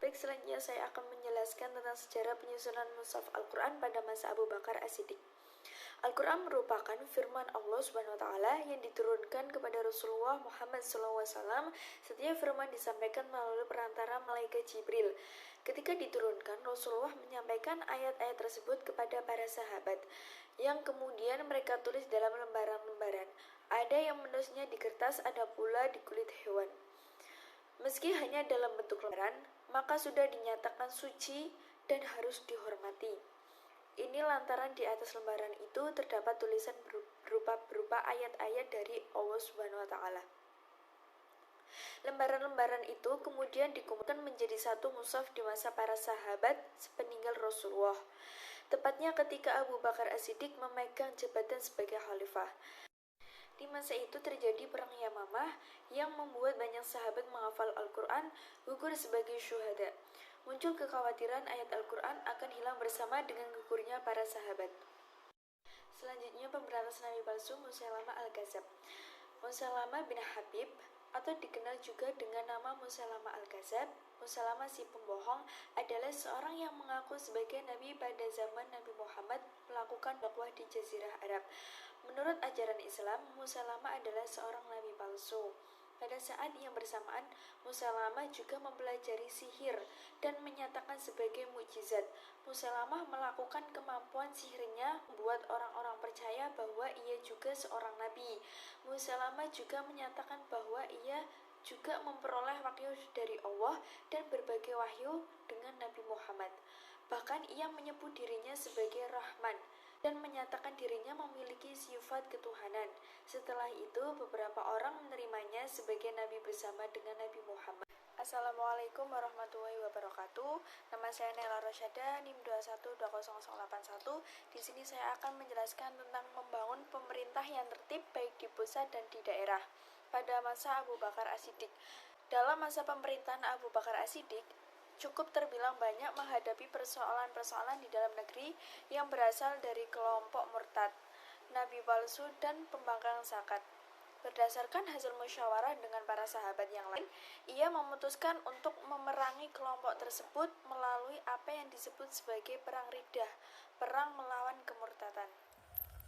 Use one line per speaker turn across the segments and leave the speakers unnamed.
Baik, selanjutnya saya akan menjelaskan tentang sejarah penyusunan mushaf Al-Quran pada masa Abu Bakar As-Siddiq. Al-Quran merupakan firman Allah Subhanahu wa Ta'ala yang diturunkan kepada Rasulullah Muhammad SAW. Setiap firman disampaikan melalui perantara malaikat Jibril. Ketika diturunkan, Rasulullah menyampaikan ayat-ayat tersebut kepada para sahabat, yang kemudian mereka tulis dalam lembaran-lembaran. Ada yang menulisnya di kertas, ada pula di kulit hewan. Meski hanya dalam bentuk lembaran, maka sudah dinyatakan suci dan harus dihormati. Ini lantaran di atas lembaran itu terdapat tulisan berupa ayat-ayat dari Allah Subhanahu wa Ta'ala. Lembaran-lembaran itu kemudian dikumpulkan menjadi satu mushaf di masa para sahabat sepeninggal Rasulullah, tepatnya ketika Abu Bakar As-Siddiq memegang jabatan sebagai khalifah. Di masa itu terjadi perang Yamamah yang membuat banyak sahabat menghafal Al-Quran gugur sebagai syuhada. Muncul kekhawatiran ayat Al-Quran akan hilang bersama dengan gugurnya para sahabat. Selanjutnya, pemberantas nabi palsu Musailamah Al-Kadzab. Musailamah bin Habib, atau dikenal juga dengan nama Musailamah Al-Kadzab, Musailamah si pembohong, adalah seorang yang mengaku sebagai nabi pada zaman Nabi Muhammad melakukan dakwah di Jazirah Arab. Menurut ajaran Islam, Musailamah adalah seorang nabi palsu. Pada saat yang bersamaan, Musailamah juga mempelajari sihir dan menyatakan sebagai mukjizat. Musailamah melakukan kemampuan sihirnya membuat orang-orang percaya bahwa ia juga seorang nabi. Musailamah juga menyatakan bahwa ia juga memperoleh wahyu dari Allah dan berbagai wahyu dengan Nabi Muhammad. Bahkan ia menyebut dirinya sebagai Rahman dan menyatakan dirinya memiliki sifat ketuhanan. Setelah itu, beberapa orang menerimanya sebagai nabi bersama dengan Nabi Muhammad. Assalamualaikum warahmatullahi wabarakatuh. Nama saya Nela Rosyada, NIM 21200081. Di sini saya akan menjelaskan tentang membangun pemerintah yang tertib baik di pusat dan di daerah pada masa Abu Bakar As-Siddiq. Dalam masa pemerintahan Abu Bakar As-Siddiq, cukup terbilang banyak menghadapi persoalan-persoalan di dalam negeri yang berasal dari kelompok murtad, nabi palsu, dan pembangkang zakat. Berdasarkan hasil musyawarah dengan para sahabat yang lain, ia memutuskan untuk memerangi kelompok tersebut melalui apa yang disebut sebagai perang riddah, perang melawan kemurtadan.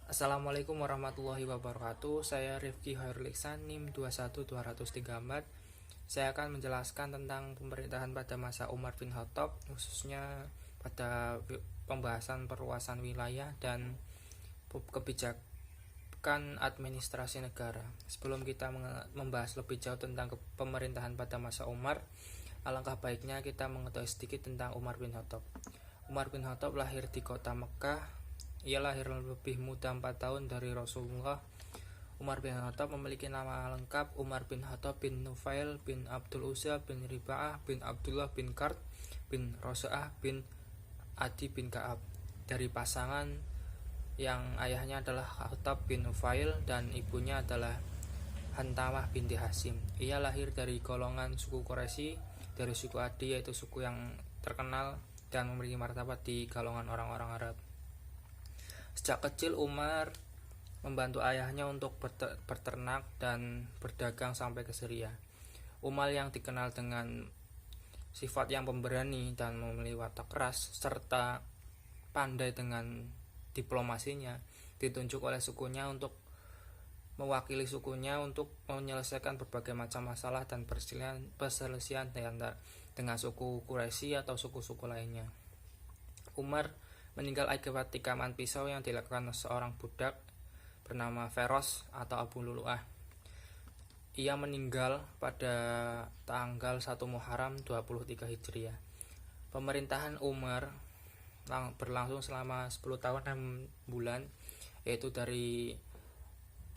Assalamualaikum warahmatullahi wabarakatuh. Saya Rifki Khairul Ihsan, NIM 21234. Saya akan menjelaskan tentang pemerintahan pada masa Umar bin Khattab, khususnya pada pembahasan perluasan wilayah dan kebijakan administrasi negara. Sebelum kita membahas lebih jauh tentang pemerintahan pada masa Umar, alangkah baiknya kita mengetahui sedikit tentang Umar bin Khattab. Umar bin Khattab lahir di kota Mekkah. Ia lahir lebih muda 4 tahun dari Rasulullah. Umar bin Khattab memiliki nama lengkap Umar bin Khattab bin Nufail bin Abdul Uzza bin Riba'ah bin Abdullah bin Kard bin Rosa'ah bin Adi bin Ka'ab, dari pasangan yang ayahnya adalah Khattab bin Nufail dan ibunya adalah Hantamah binti Hasim. Ia lahir dari golongan suku Quraisy, dari suku Adi, yaitu suku yang terkenal dan memiliki martabat di golongan orang-orang Arab. Sejak kecil Umar membantu ayahnya untuk berternak dan berdagang sampai ke Syria. Umar yang dikenal dengan sifat yang pemberani dan memiliki watak keras serta pandai dengan diplomasinya, ditunjuk oleh sukunya untuk mewakili sukunya untuk menyelesaikan berbagai macam masalah dan perselisihan dengan suku Quraisy atau suku-suku lainnya. Umar meninggal akibat tikaman pisau yang dilakukan seorang budak bernama Feros atau Abu Lulu'ah. Ia meninggal pada tanggal 1 Muharram 23 Hijriah. Pemerintahan Umar berlangsung selama 10 tahun 6 bulan, yaitu dari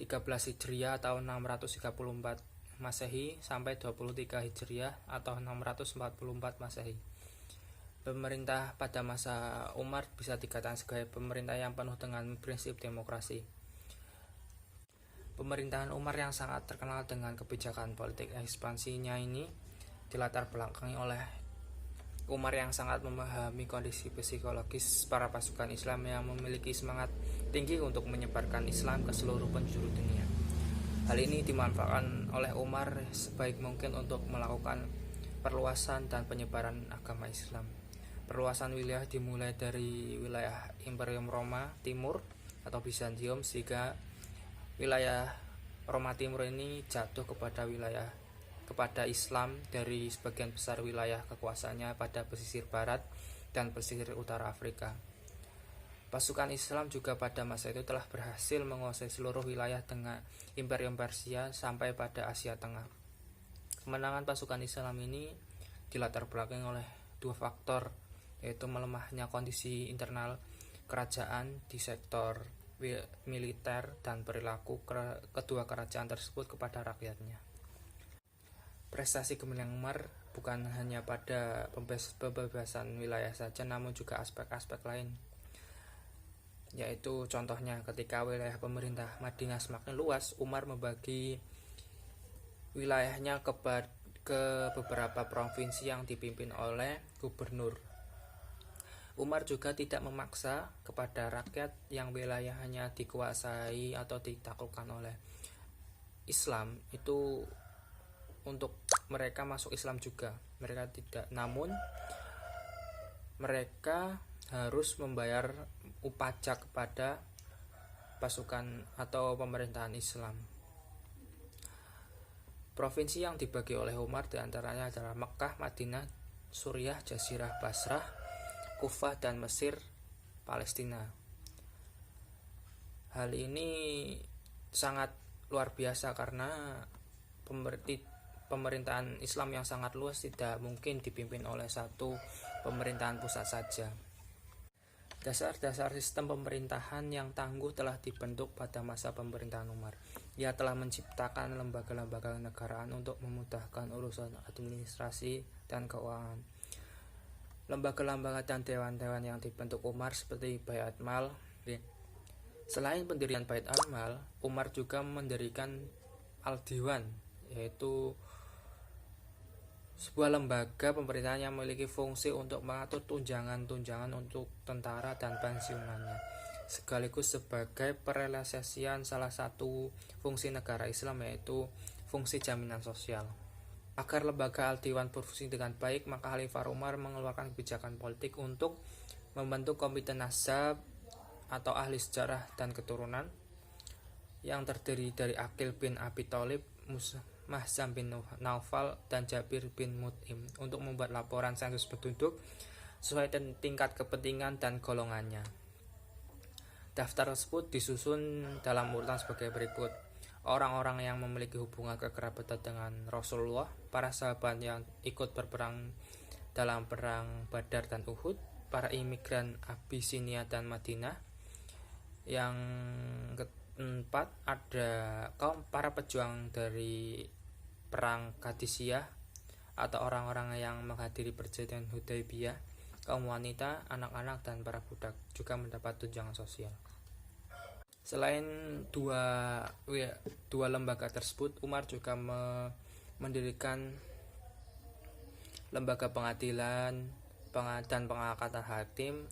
13 Hijriah atau 634 Masehi sampai 23 Hijriah atau 644 Masehi. Pemerintah pada masa Umar bisa dikatakan sebagai pemerintah yang penuh dengan prinsip demokrasi. Pemerintahan Umar yang sangat terkenal dengan kebijakan politik ekspansinya ini dilatar belakangi oleh Umar yang sangat memahami kondisi psikologis para pasukan Islam yang memiliki semangat tinggi untuk menyebarkan Islam ke seluruh penjuru dunia. Hal ini dimanfaatkan oleh Umar sebaik mungkin untuk melakukan perluasan dan penyebaran agama Islam. Perluasan wilayah dimulai dari wilayah Imperium Roma Timur atau Bizantium, sehingga wilayah Roma Timur ini jatuh kepada Islam dari sebagian besar wilayah kekuasaannya pada pesisir barat dan pesisir utara Afrika. Pasukan Islam juga pada masa itu telah berhasil menguasai seluruh wilayah tengah Imperium Persia sampai pada Asia Tengah. Kemenangan pasukan Islam ini dilatar belakangi oleh dua faktor, yaitu melemahnya kondisi internal kerajaan di sektor militer dan perilaku kedua kerajaan tersebut kepada rakyatnya. Prestasi Gemilang Umar bukan hanya pada pembebasan wilayah saja, namun juga aspek-aspek lain, yaitu contohnya ketika wilayah pemerintah Madinah semakin luas, Umar membagi wilayahnya ke beberapa provinsi yang dipimpin oleh gubernur. Umar juga tidak memaksa kepada rakyat yang wilayahnya dikuasai atau ditaklukkan oleh Islam itu untuk mereka masuk Islam juga. Mereka tidak, namun mereka harus membayar pajak kepada pasukan atau pemerintahan Islam. Provinsi yang dibagi oleh Umar diantaranya adalah Mekkah, Madinah, Suriah, Jazirah Basrah, Kufah, dan Mesir, Palestina. Hal ini sangat luar biasa karena pemerintahan Islam yang sangat luas tidak mungkin dipimpin oleh satu pemerintahan pusat saja. Dasar-dasar sistem pemerintahan yang tangguh telah dibentuk pada masa pemerintahan Umar. Ia telah menciptakan lembaga-lembaga kenegaraan untuk memudahkan urusan administrasi dan keuangan. Lembaga-lembaga dan dewan-dewan yang dibentuk Umar seperti Baiat Mal. Selain pendirian Baiat Mal, Umar juga mendirikan Al-Diwan, yaitu sebuah lembaga pemerintahan yang memiliki fungsi untuk mengatur tunjangan-tunjangan untuk tentara dan pensiunannya, sekaligus sebagai perealisasian salah satu fungsi negara Islam, yaitu fungsi jaminan sosial. Agar lembaga Al-Diwan berfungsi dengan baik, maka Khalifah Umar mengeluarkan kebijakan politik untuk membentuk komite nasab atau ahli sejarah dan keturunan yang terdiri dari Aqil bin Abi Thalib, Mahzam bin Naufal, dan Jabir bin Mut'im untuk membuat laporan sensus penduduk sesuai tingkat kepentingan dan golongannya. Daftar tersebut disusun dalam urutan sebagai berikut: orang-orang yang memiliki hubungan kekerabatan dengan Rasulullah, para sahabat yang ikut berperang dalam perang Badar dan Uhud, para imigran Abyssinia dan Madinah. Yang keempat ada kaum para pejuang dari perang Qadisiyah atau orang-orang yang menghadiri perjanjian Hudaybiyah, kaum wanita, anak-anak, dan para budak juga mendapat tunjangan sosial. Selain dua lembaga tersebut, Umar juga mendirikan lembaga pengadilan dan pengangkatan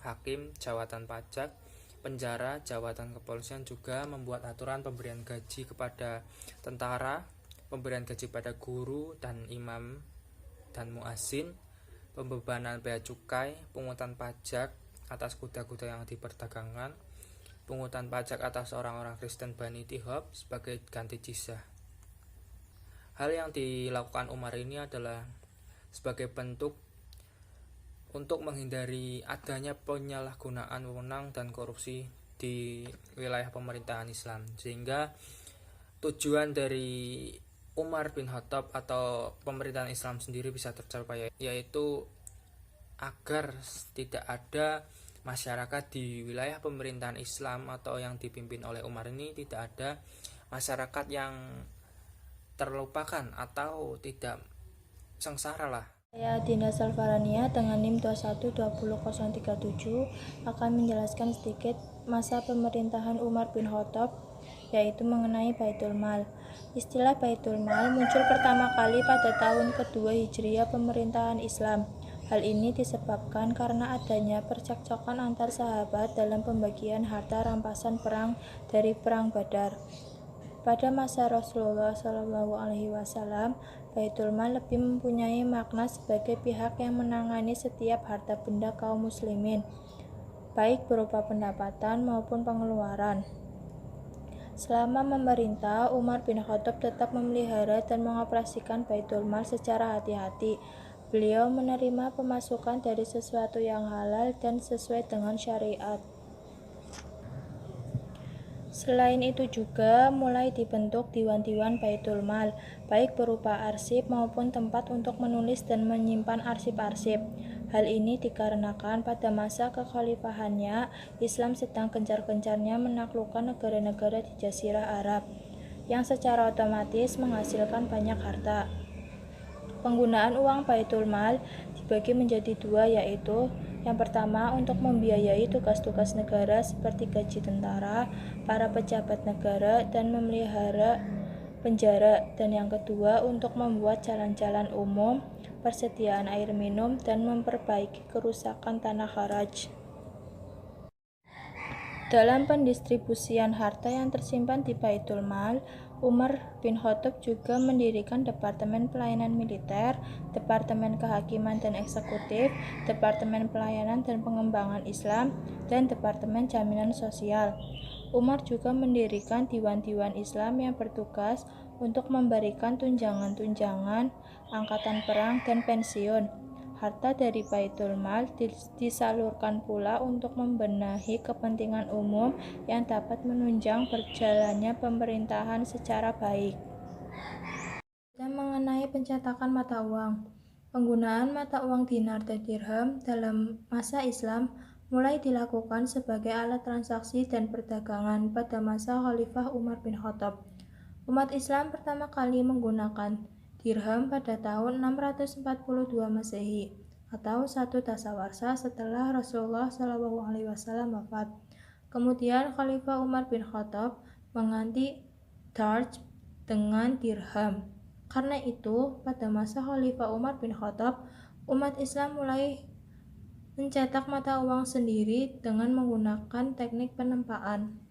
hakim, jawatan pajak, penjara, jawatan kepolisian, juga membuat aturan pemberian gaji kepada tentara, pemberian gaji pada guru dan imam dan muazin, pembebanan bea cukai, pungutan pajak atas kuda-kuda yang diperdagangkan, pungutan pajak atas orang-orang Kristen Bani Tihab sebagai ganti jizyah. Hal yang dilakukan Umar ini adalah sebagai bentuk untuk menghindari adanya penyalahgunaan wewenang dan korupsi di wilayah pemerintahan Islam, sehingga tujuan dari Umar bin Khattab atau pemerintahan Islam sendiri bisa tercapai, yaitu agar tidak ada masyarakat di wilayah pemerintahan Islam atau yang dipimpin oleh Umar ini tidak ada masyarakat yang terlupakan atau tidak sengsara lah.
Saya Dinda Salvarania dengan NIM 2120037 akan menjelaskan sedikit masa pemerintahan Umar bin Khattab, yaitu mengenai Baitul Mal. Istilah Baitul Mal muncul pertama kali pada tahun kedua Hijriah pemerintahan Islam. Hal ini disebabkan karena adanya percekcokan antar sahabat dalam pembagian harta rampasan perang dari perang Badar. Pada masa Rasulullah SAW, Baitul Mal lebih mempunyai makna sebagai pihak yang menangani setiap harta benda kaum muslimin, baik berupa pendapatan maupun pengeluaran. Selama memerintah, Umar bin Khattab tetap memelihara dan mengoperasikan Baitul Mal secara hati-hati. Beliau menerima pemasukan dari sesuatu yang halal dan sesuai dengan syariat. Selain itu juga mulai dibentuk diwan-diwan Baitul Mal, baik berupa arsip maupun tempat untuk menulis dan menyimpan arsip-arsip. Hal ini dikarenakan pada masa kekhalifahannya, Islam sedang gencar-gencarnya menaklukkan negara-negara di Jazirah Arab, yang secara otomatis menghasilkan banyak harta. Penggunaan uang Baitul Mal dibagi menjadi dua, yaitu yang pertama untuk membiayai tugas-tugas negara seperti gaji tentara, para pejabat negara, dan memelihara penjara, dan yang kedua untuk membuat jalan-jalan umum, persediaan air minum, dan memperbaiki kerusakan tanah kharaj. Dalam pendistribusian harta yang tersimpan di Baitul Mal, Umar bin Khattab juga mendirikan Departemen Pelayanan Militer, Departemen Kehakiman dan Eksekutif, Departemen Pelayanan dan Pengembangan Islam, dan Departemen Jaminan Sosial. Umar juga mendirikan diwan-diwan Islam yang bertugas untuk memberikan tunjangan-tunjangan, angkatan perang, dan pensiun. Harta dari Baitul Mal disalurkan pula untuk membenahi kepentingan umum yang dapat menunjang berjalannya pemerintahan secara baik. Dan mengenai pencetakan mata uang, penggunaan mata uang dinar dan dirham dalam masa Islam mulai dilakukan sebagai alat transaksi dan perdagangan pada masa Khalifah Umar bin Khattab. Umat Islam pertama kali menggunakan dirham pada tahun 642 Masehi atau 1 dasawarsa setelah Rasulullah SAW wafat. Kemudian Khalifah Umar bin Khattab mengganti darj dengan dirham. Karena itu, pada masa Khalifah Umar bin Khattab, umat Islam mulai mencetak mata uang sendiri dengan menggunakan teknik penempaan.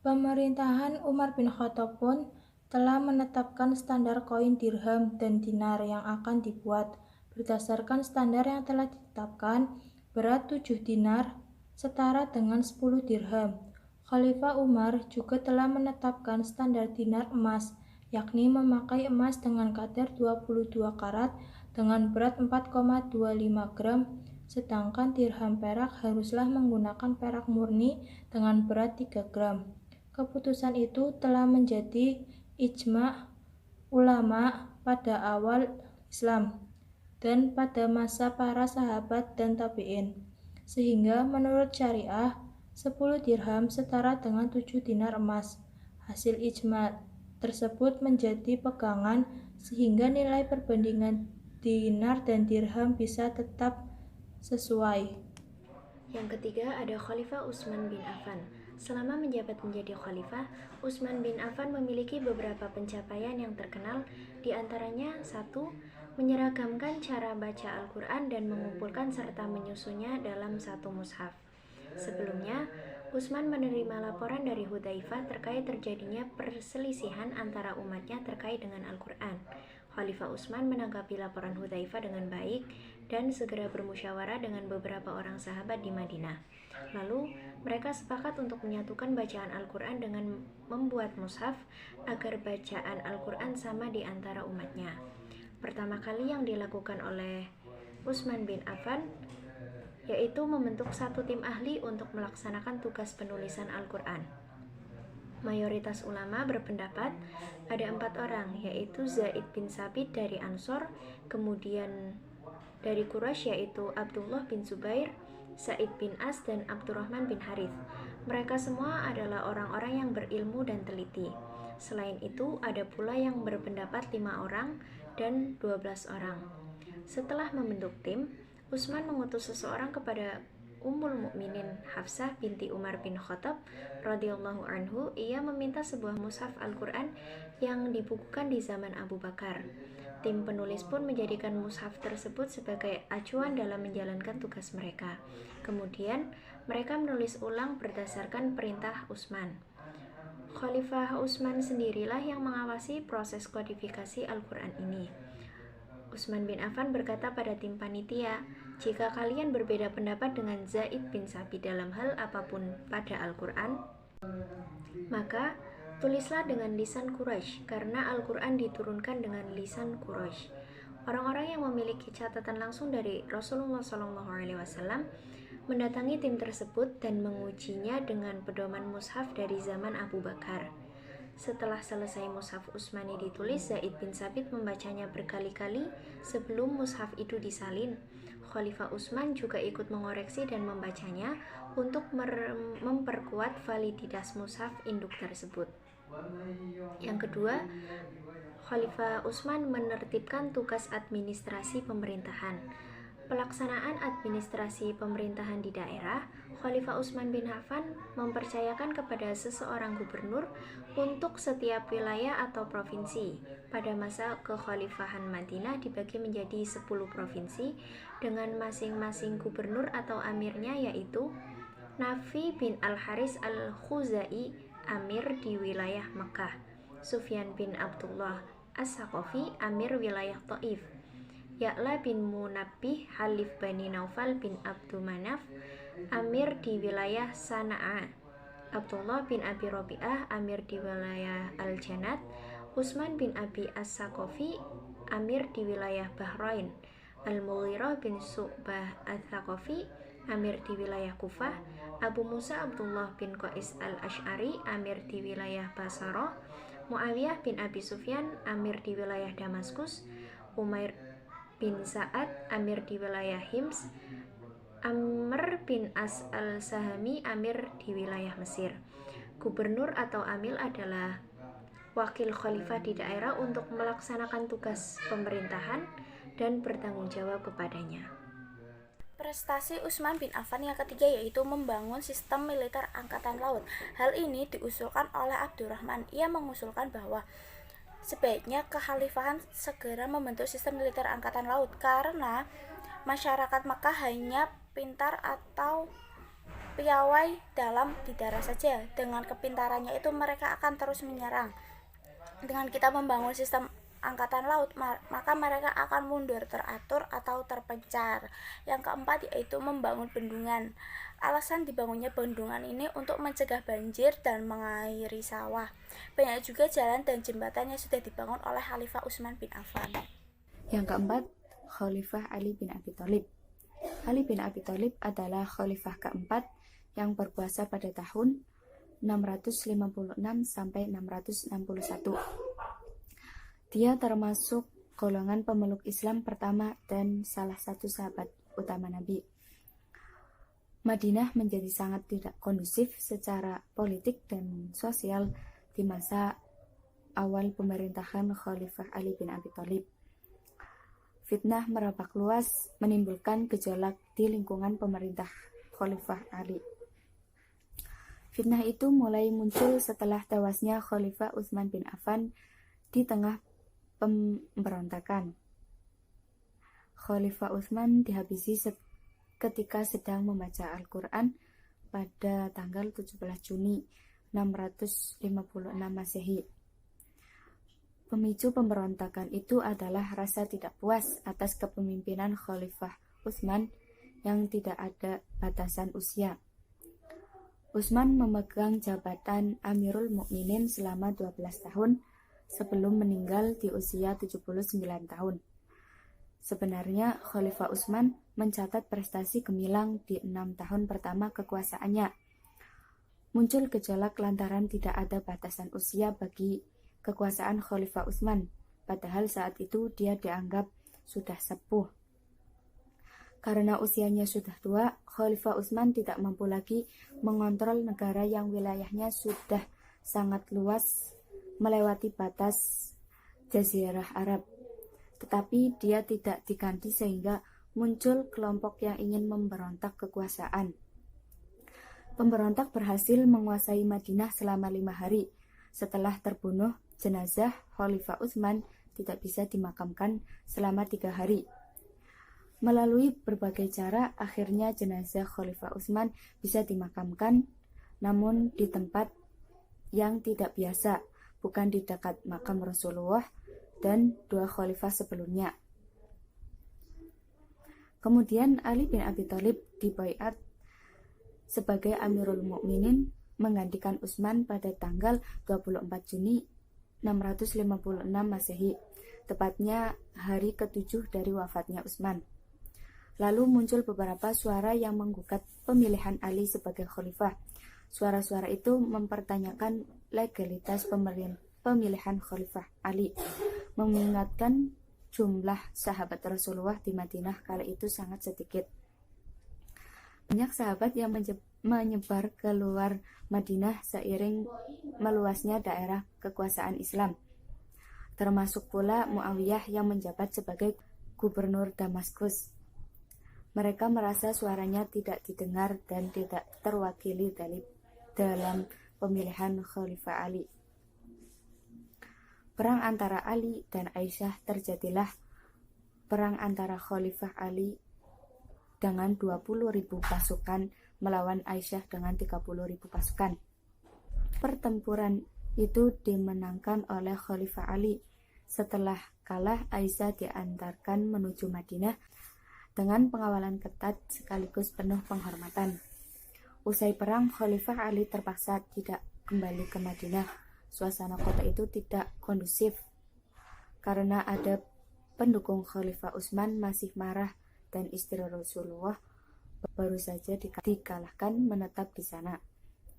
Pemerintahan Umar bin Khattab pun telah menetapkan standar koin dirham dan dinar yang akan dibuat. Berdasarkan standar yang telah ditetapkan, berat 7 dinar setara dengan 10 dirham. Khalifah Umar juga telah menetapkan standar dinar emas, yakni memakai emas dengan kadar 22 karat dengan berat 4,25 gram, sedangkan dirham perak haruslah menggunakan perak murni dengan berat 3 gram. Keputusan itu telah menjadi ijma' ulama pada awal Islam dan pada masa para sahabat dan tabi'in, sehingga menurut syariah 10 dirham setara dengan 7 dinar emas. Hasil ijma' tersebut menjadi pegangan sehingga nilai perbandingan dinar dan dirham bisa tetap sesuai.
Yang ketiga ada Khalifah Utsman bin Affan. Selama menjabat menjadi khalifah, Utsman bin Affan memiliki beberapa pencapaian yang terkenal, di antaranya 1. Menyeragamkan cara baca Al-Quran dan mengumpulkan serta menyusunnya dalam satu mushaf. Sebelumnya, Utsman menerima laporan dari Hudzaifah terkait terjadinya perselisihan antara umatnya terkait dengan Al-Quran. Khalifah Utsman menanggapi laporan Hudzaifah dengan baik dan segera bermusyawarah dengan beberapa orang sahabat di Madinah. Lalu, mereka sepakat untuk menyatukan bacaan Al-Quran dengan membuat mushaf agar bacaan Al-Quran sama di antara umatnya. Pertama kali yang dilakukan oleh Utsman bin Affan yaitu membentuk satu tim ahli untuk melaksanakan tugas penulisan Al-Quran. Mayoritas ulama berpendapat ada 4 orang, yaitu Zaid bin Sabit dari Ansor, kemudian dari Quraisy yaitu Abdullah bin Zubair, Sa'id bin As, dan Abdurrahman bin Harith. Mereka semua adalah orang-orang yang berilmu dan teliti. Selain itu, ada pula yang berpendapat 5 orang dan 12 orang. Setelah membentuk tim, Utsman mengutus seseorang kepada Ummul Mukminin Hafsah binti Umar bin Khattab radhiyallahu anhu. Ia meminta sebuah mushaf Al-Quran yang dibukukan di zaman Abu Bakar. Tim penulis pun menjadikan mushaf tersebut sebagai acuan dalam menjalankan tugas mereka. Kemudian, mereka menulis ulang berdasarkan perintah Utsman. Khalifah Utsman sendirilah yang mengawasi proses kodifikasi Al-Quran ini. Utsman bin Affan berkata pada tim panitia, "Jika kalian berbeda pendapat dengan Zaid bin Sabit dalam hal apapun pada Al-Quran, maka tulislah dengan lisan Quraisy, karena Al-Quran diturunkan dengan lisan Quraisy." Orang-orang yang memiliki catatan langsung dari Rasulullah SAW mendatangi tim tersebut dan mengujinya dengan pedoman mushaf dari zaman Abu Bakar. Setelah selesai mushaf Utsmani ditulis, Zaid bin Sabit membacanya berkali-kali sebelum mushaf itu disalin. Khalifah Utsman juga ikut mengoreksi dan membacanya untuk memperkuat validitas mushaf induk tersebut. Yang kedua, Khalifah Utsman menertibkan tugas administrasi pemerintahan. Pelaksanaan administrasi pemerintahan di daerah, Khalifah Utsman bin Affan mempercayakan kepada seseorang gubernur untuk setiap wilayah atau provinsi. Pada masa kekhalifahan Madinah dibagi menjadi 10 provinsi dengan masing-masing gubernur atau amirnya, yaitu Nafi bin Al-Haris Al-Khuzai, amir di wilayah Mekah; Sufyan bin Abdullah As-Saqafi, amir wilayah Taif; Ya'la bin Munabbih Halif Bani Naufal bin Abdumanaf, amir di wilayah Sana'a; Abdullah bin Abi Rabi'ah, amir di wilayah Al-Janat; Utsman bin Abi As-Saqafi, amir di wilayah Bahrain; Al-Mughirah bin Su'bah Al-Thaqafi, amir di wilayah Kufah; Abu Musa Abdullah bin Qais Al-Ash'ari, amir di wilayah Basrah; Muawiyah bin Abi Sufyan, amir di wilayah Damaskus; Umair bin Sa'ad, amir di wilayah Hims; Amr bin As al-Sahami, amir di wilayah Mesir. Gubernur atau amil adalah wakil khalifah di daerah untuk melaksanakan tugas pemerintahan dan bertanggung jawab kepadanya.
Prestasi Utsman bin Affan yang ketiga yaitu membangun sistem militer angkatan laut. Hal ini diusulkan oleh Abdurrahman. Ia mengusulkan bahwa sebaiknya kekhalifahan segera membentuk sistem militer angkatan laut karena masyarakat Makkah hanya pintar atau piawai dalam di darat saja. Dengan kepintarannya itu mereka akan terus menyerang. Dengan kita membangun sistem angkatan laut, maka mereka akan mundur teratur atau terpencar. Yang keempat yaitu membangun bendungan. Alasan dibangunnya bendungan ini untuk mencegah banjir dan mengairi sawah. Banyak juga jalan dan jembatan yang sudah dibangun oleh Khalifah Utsman bin Affan.
Yang keempat, Khalifah Ali bin Abi Thalib. Ali bin Abi Thalib adalah khalifah keempat yang berkuasa pada tahun 656 sampai 661. Dia termasuk golongan pemeluk Islam pertama dan salah satu sahabat utama Nabi. Madinah menjadi sangat tidak kondusif secara politik dan sosial di masa awal pemerintahan Khalifah Ali bin Abi Thalib. Fitnah merebak luas, menimbulkan gejolak di lingkungan pemerintah Khalifah Ali. Fitnah itu mulai muncul setelah tewasnya Khalifah Utsman bin Affan di tengah pemberontakan. Khalifah Utsman dihabisi ketika sedang membaca Al-Quran pada tanggal 17 Juni 656 Masehi. Pemicu pemberontakan itu adalah rasa tidak puas atas kepemimpinan Khalifah Utsman yang tidak ada batasan usia. Utsman memegang jabatan Amirul Mukminin selama 12 tahun sebelum meninggal di usia 79 tahun. Sebenarnya Khalifah Utsman mencatat prestasi gemilang di 6 tahun pertama kekuasaannya. Muncul gejolak lantaran tidak ada batasan usia bagi kekuasaan Khalifah Utsman, padahal saat itu dia dianggap sudah sepuh. Karena usianya sudah tua, Khalifah Utsman tidak mampu lagi mengontrol negara yang wilayahnya sudah sangat luas melewati batas Jazirah Arab. Tetapi dia tidak diganti sehingga muncul kelompok yang ingin memberontak kekuasaan. Pemberontak berhasil menguasai Madinah selama 5 hari. Setelah terbunuh, jenazah Khalifah Utsman tidak bisa dimakamkan selama 3 hari. Melalui berbagai cara, akhirnya jenazah Khalifah Utsman bisa dimakamkan, namun di tempat yang tidak biasa, bukan di dekat makam Rasulullah dan 2 khalifah sebelumnya. Kemudian Ali bin Abi Thalib dibaiat sebagai Amirul Mukminin menggantikan Utsman pada tanggal 24 Juni 656 Masehi, tepatnya hari ke-7 dari wafatnya Utsman. Lalu muncul beberapa suara yang menggugat pemilihan Ali sebagai khalifah. Suara-suara itu mempertanyakan legalitas pemilihan khalifah Ali, mengingatkan jumlah sahabat Rasulullah di Madinah kala itu sangat sedikit. Banyak sahabat yang menyebar keluar Madinah seiring meluasnya daerah kekuasaan Islam, termasuk pula Muawiyah yang menjabat sebagai gubernur Damaskus. Mereka merasa suaranya tidak didengar dan tidak terwakili dalam pemilihan Khalifah Ali. Perang antara Ali dan Aisyah terjadilah perang antara Khalifah Ali dengan 20.000 pasukan melawan Aisyah dengan 30.000 pasukan. Pertempuran itu dimenangkan oleh Khalifah Ali. Setelah kalah, Aisyah diantarkan menuju Madinah dengan pengawalan ketat sekaligus penuh penghormatan. Usai perang, Khalifah Ali terpaksa tidak kembali ke Madinah. Suasana kota itu tidak kondusif karena ada pendukung Khalifah Utsman masih marah dan istri Rasulullah baru saja dikalahkan menetap di sana.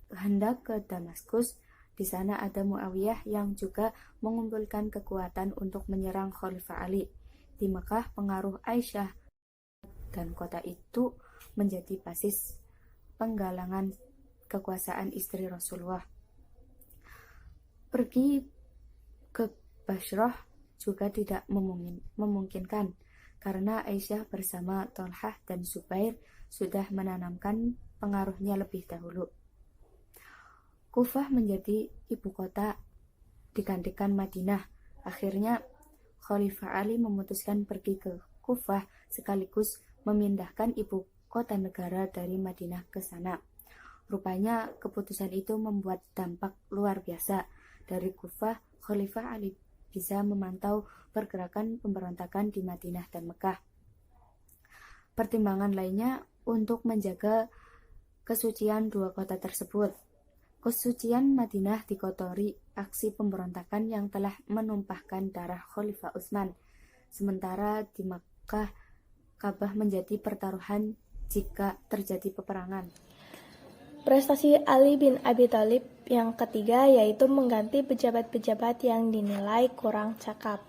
Hendak ke Damaskus, di sana ada Muawiyah yang juga mengumpulkan kekuatan untuk menyerang Khalifah Ali. Di Mekah, pengaruh Aisyah dan kota itu menjadi basis penggalangan kekuasaan istri Rasulullah. Pergi ke Bashrah juga tidak memungkinkan karena Aisyah bersama Tolhah dan Zubair sudah menanamkan pengaruhnya lebih dahulu. Kufah menjadi ibu kota digantikan Madinah. Akhirnya Khalifah Ali memutuskan pergi ke Kufah sekaligus memindahkan ibu kota negara dari Madinah ke sana. Rupanya keputusan itu membuat dampak luar biasa. Dari Kufah, Khalifah Ali bisa memantau pergerakan pemberontakan di Madinah dan Mekah. Pertimbangan lainnya untuk menjaga kesucian 2 kota tersebut. Kesucian Madinah dikotori aksi pemberontakan yang telah menumpahkan darah Khalifah Utsman. Sementara di Mekah, Ka'bah menjadi pertaruhan jika terjadi peperangan.
Prestasi Ali bin Abi Thalib yang ketiga yaitu mengganti pejabat-pejabat yang dinilai kurang cakap.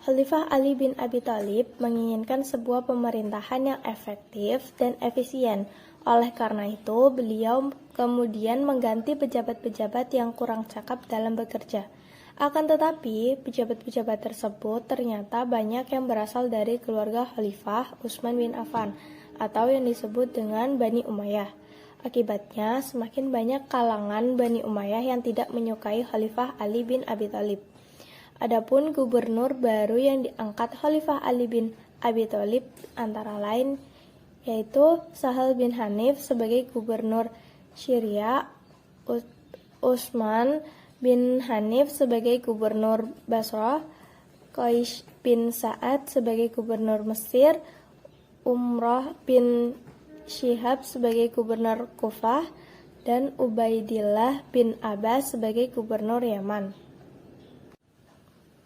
Khalifah Ali bin Abi Thalib menginginkan sebuah pemerintahan yang efektif dan efisien. Oleh karena itu, beliau kemudian mengganti pejabat-pejabat yang kurang cakap dalam bekerja. Akan tetapi, pejabat-pejabat tersebut ternyata banyak yang berasal dari keluarga Khalifah Utsman bin Affan atau yang disebut dengan Bani Umayyah. Akibatnya, semakin banyak kalangan Bani Umayyah yang tidak menyukai Khalifah Ali bin Abi Thalib. Adapun gubernur baru yang diangkat Khalifah Ali bin Abi Thalib antara lain yaitu Sahal bin Hanif sebagai gubernur Syria, Utsman bin Hanif sebagai gubernur Basrah, Qais bin Sa'ad sebagai gubernur Mesir, Umrah bin Syihab sebagai gubernur Kufah, dan Ubaidillah bin Abbas sebagai gubernur Yaman.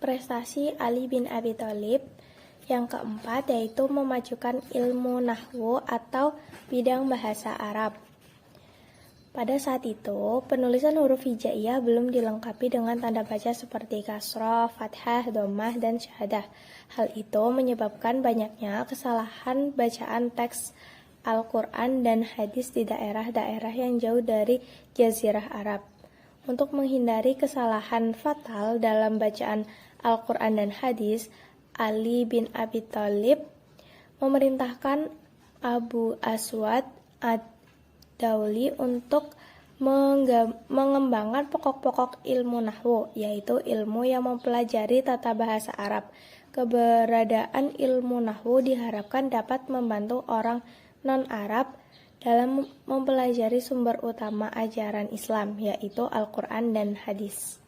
Prestasi Ali bin Abi Thalib yang keempat yaitu memajukan ilmu nahwu atau bidang bahasa Arab. Pada saat itu, penulisan huruf hijaiyah belum dilengkapi dengan tanda baca seperti kasrah, fathah, dhammah, dan syahadah. Hal itu menyebabkan banyaknya kesalahan bacaan teks Al-Quran dan hadis di daerah-daerah yang jauh dari Jazirah Arab. Untuk menghindari kesalahan fatal dalam bacaan Al-Quran dan hadis, Ali bin Abi Thalib memerintahkan Abu Aswad ad-Dauli untuk mengembangkan pokok-pokok ilmu nahwu, yaitu ilmu yang mempelajari tata bahasa Arab. Keberadaan ilmu nahwu diharapkan dapat membantu orang non-Arab
dalam mempelajari sumber utama ajaran Islam, yaitu Al-Quran dan hadis.